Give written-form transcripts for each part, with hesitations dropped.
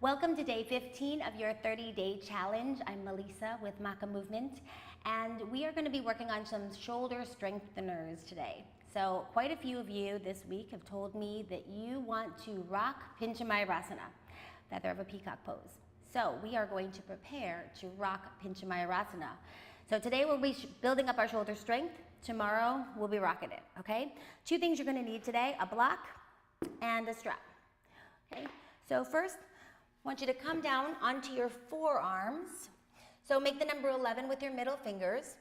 Welcome to day 15 of your 30-day challenge. I'm Melisa with MaKa Movement, and we are going to be working on some shoulder strengtheners today. So quite a few of you this week have told me that you want to rock pincha feather of a peacock pose. So we are going to prepare to rock pincha. So today we'll be building up our shoulder strength. Tomorrow we'll be rocking it, okay? Two things you're going to need today: a block and a strap. Okay, so first I want you to come down onto your forearms. So make the number 11 with your middle fingers.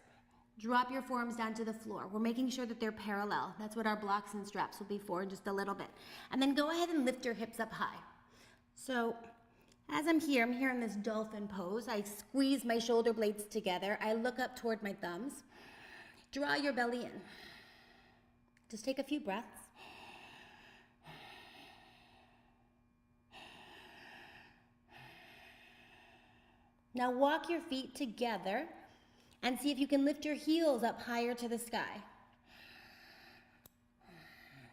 Drop your forearms down to the floor. We're making sure that they're parallel. That's what our blocks and straps will be for in just a little bit. And then go ahead and lift your hips up high. So as I'm here in this dolphin pose. I squeeze my shoulder blades together. I look up toward my thumbs. Draw your belly in. Just take a few breaths. Now walk your feet together and see if you can lift your heels up higher to the sky.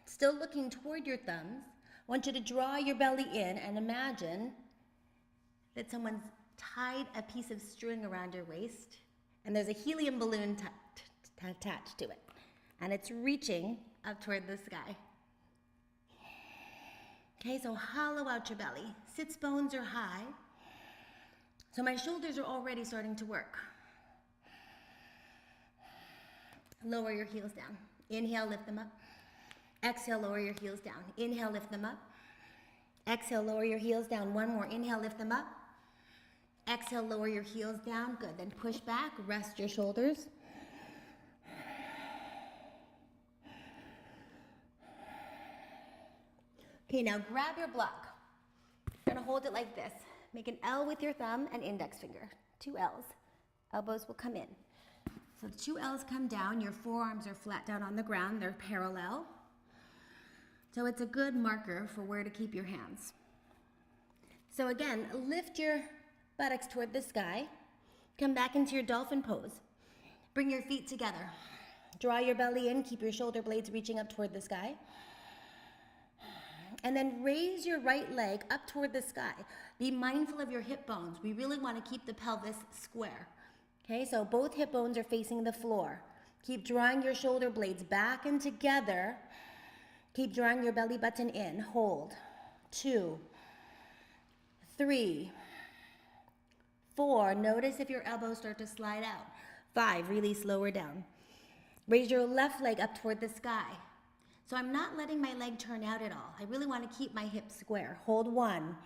Still looking toward your thumbs. I want you to draw your belly in and imagine that someone's tied a piece of string around your waist and there's a helium balloon attached to it. And it's reaching up toward the sky. Okay, so hollow out your belly. Sits bones are high. So my shoulders are already starting to work. Lower your heels down. Inhale, lift them up. Exhale, lower your heels down. Inhale, lift them up. Exhale, lower your heels down. One more. Inhale, lift them up. Exhale, lower your heels down. Good. Then push back. Rest your shoulders. Okay, now grab your block. You're going to hold it like this. Make an L with your thumb and index finger. 2 L's. Elbows will come in. So the 2 L's come down. Your forearms are flat down on the ground. They're parallel. So it's a good marker for where to keep your hands. So again, lift your buttocks toward the sky. Come back into your dolphin pose. Bring your feet together. Draw your belly in. Keep your shoulder blades reaching up toward the sky. And then raise your right leg up toward the sky. Be mindful of your hip bones. We really want to keep the pelvis square. Okay, so both hip bones are facing the floor. Keep drawing your shoulder blades back and together. Keep drawing your belly button in. Hold. 2, 3, 4. Notice if your elbows start to slide out. 5. Release lower down. Raise your left leg up toward the sky. So I'm not letting my leg turn out at all. I really want to keep my hips square. Hold 1,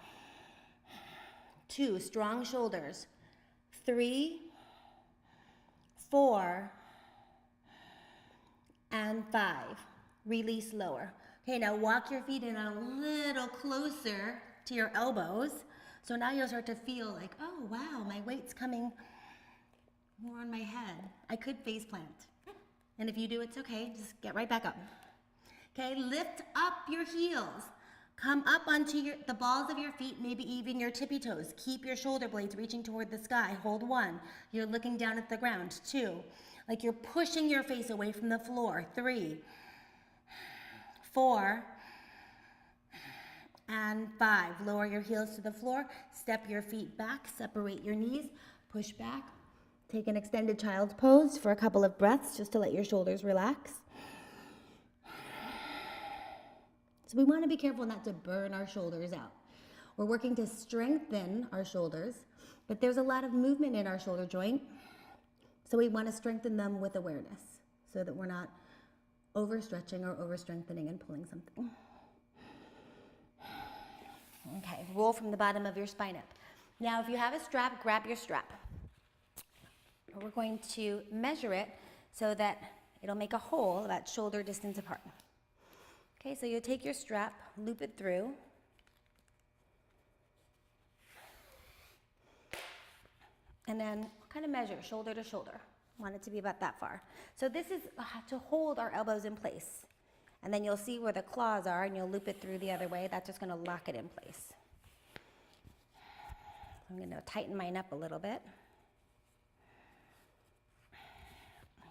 2, strong shoulders. 3, 4, and 5. Release lower. Okay, now walk your feet in a little closer to your elbows. So now you'll start to feel like, oh wow, my weight's coming more on my head. I could face plant. And if you do, it's okay. Just get right back up. Okay, lift up your heels. Come up onto the balls of your feet, maybe even your tippy toes. Keep your shoulder blades reaching toward the sky. Hold 1. You're looking down at the ground. 2. Like you're pushing your face away from the floor. 3, 4, and 5. Lower your heels to the floor. Step your feet back. Separate your knees. Push back. Take an extended child's pose for a couple of breaths just to let your shoulders relax. So we want to be careful not to burn our shoulders out. We're working to strengthen our shoulders, but there's a lot of movement in our shoulder joint. So we want to strengthen them with awareness so that we're not overstretching or overstrengthening and pulling something. Okay, roll from the bottom of your spine up. Now if you have a strap, grab your strap. We're going to measure it so that it'll make a hole about shoulder distance apart. Okay, so you'll take your strap, loop it through. And then kind of measure shoulder to shoulder. Want it to be about that far. So this is to hold our elbows in place. And then you'll see where the claws are and you'll loop it through the other way. That's just going to lock it in place. I'm going to tighten mine up a little bit.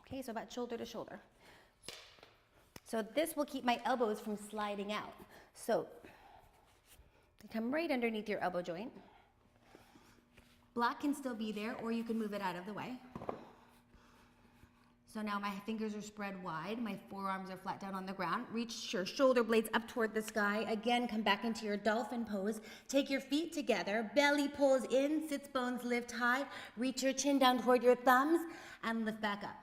Okay, so about shoulder to shoulder. So this will keep my elbows from sliding out. So Come right underneath your elbow joint. Block can still be there, or you can move it out of the way. So now my fingers are spread wide, my forearms are flat down on the ground. Reach your shoulder blades up toward the sky. Again, come back into your dolphin pose. Take your feet together, belly pulls in, sits bones lift high. Reach your chin down toward your thumbs and lift back up.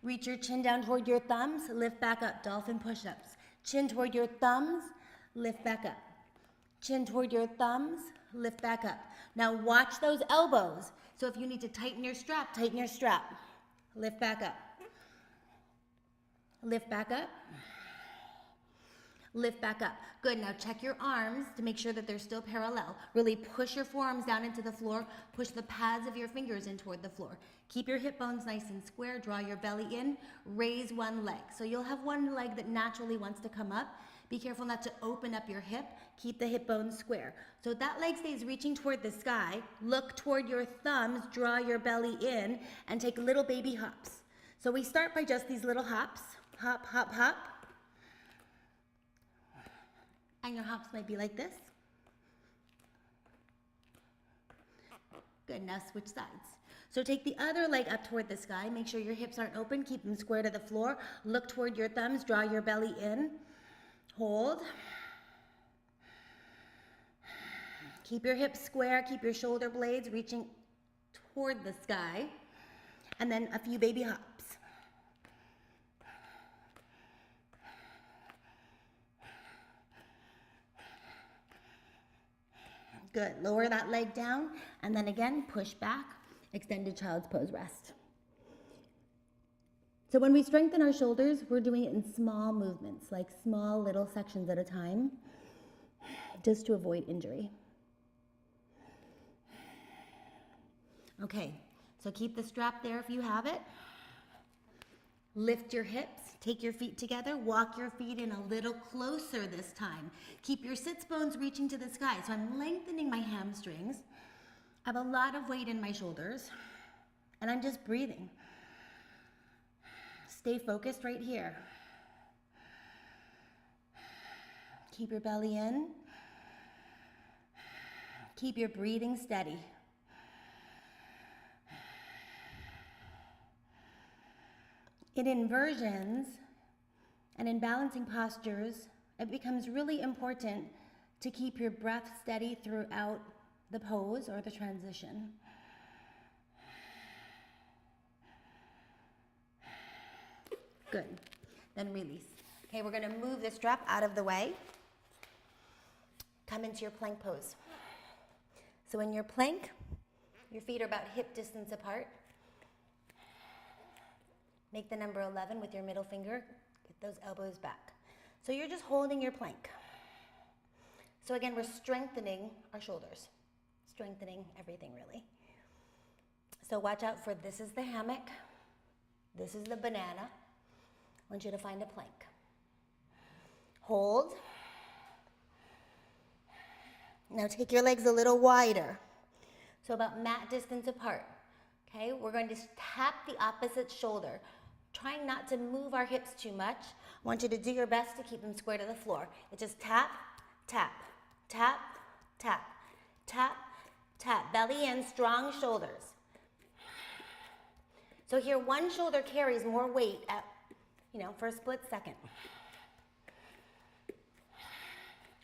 Reach your chin down toward your thumbs, lift back up, dolphin push-ups. Chin toward your thumbs, lift back up. Chin toward your thumbs, lift back up. Now watch those elbows. So if you need to tighten your strap, tighten your strap. Lift back up. Lift back up. Lift back up. Good, now check your arms to make sure that they're still parallel. Really push your forearms down into the floor. Push the pads of your fingers in toward the floor. Keep your hip bones nice and square. Draw your belly in. Raise one leg. So you'll have one leg that naturally wants to come up. Be careful not to open up your hip. Keep the hip bones square. So that leg stays reaching toward the sky. Look toward your thumbs. Draw your belly in and take little baby hops. So we start by just these little hops. Hop, hop, hop. And your hops might be like this. Good, now switch sides. So take the other leg up toward the sky. Make sure your hips aren't open. Keep them square to the floor. Look toward your thumbs. Draw your belly in. Hold. Keep your hips square. Keep your shoulder blades reaching toward the sky. And then a few baby hops. Good, lower that leg down, and then again, push back, extended child's pose, rest. So when we strengthen our shoulders, we're doing it in small movements, like small little sections at a time, just to avoid injury. Okay, so keep the strap there if you have it. Lift your hips, take your feet together, walk your feet in a little closer this time. Keep your sits bones reaching to the sky. So I'm lengthening my hamstrings. I have a lot of weight in my shoulders, and I'm just breathing. Stay focused right here. Keep your belly in. Keep your breathing steady. In inversions and in balancing postures, it becomes really important to keep your breath steady throughout the pose or the transition. Good. Then release. Okay, we're going to move the strap out of the way. Come into your plank pose. So in your plank, your feet are about hip distance apart. Make the number 11 with your middle finger. Get those elbows back. So you're just holding your plank. So again, we're strengthening our shoulders. Strengthening everything, really. So watch out for this is the hammock. This is the banana. I want you to find a plank. Hold. Now take your legs a little wider. So about mat distance apart. Okay, we're going to tap the opposite shoulder. Trying not to move our hips too much. I want you to do your best to keep them square to the floor. It's just tap, tap, tap, tap, tap, tap. Belly in, strong shoulders. So here, one shoulder carries more weight at, for a split second.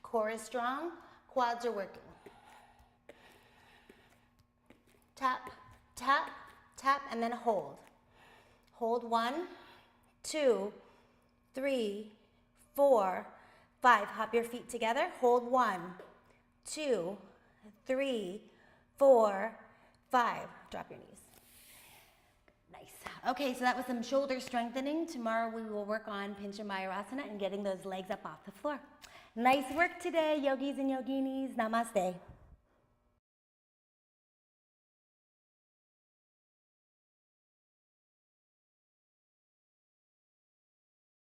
Core is strong, quads are working. Tap, tap, tap, and then hold. Hold 1, 2, 3, 4, 5. Hop your feet together. Hold 1, 2, 3, 4, 5. Drop your knees. Nice. Okay, so that was some shoulder strengthening. Tomorrow we will work on pincha and getting those legs up off the floor. Nice work today, yogis and yoginis. Namaste.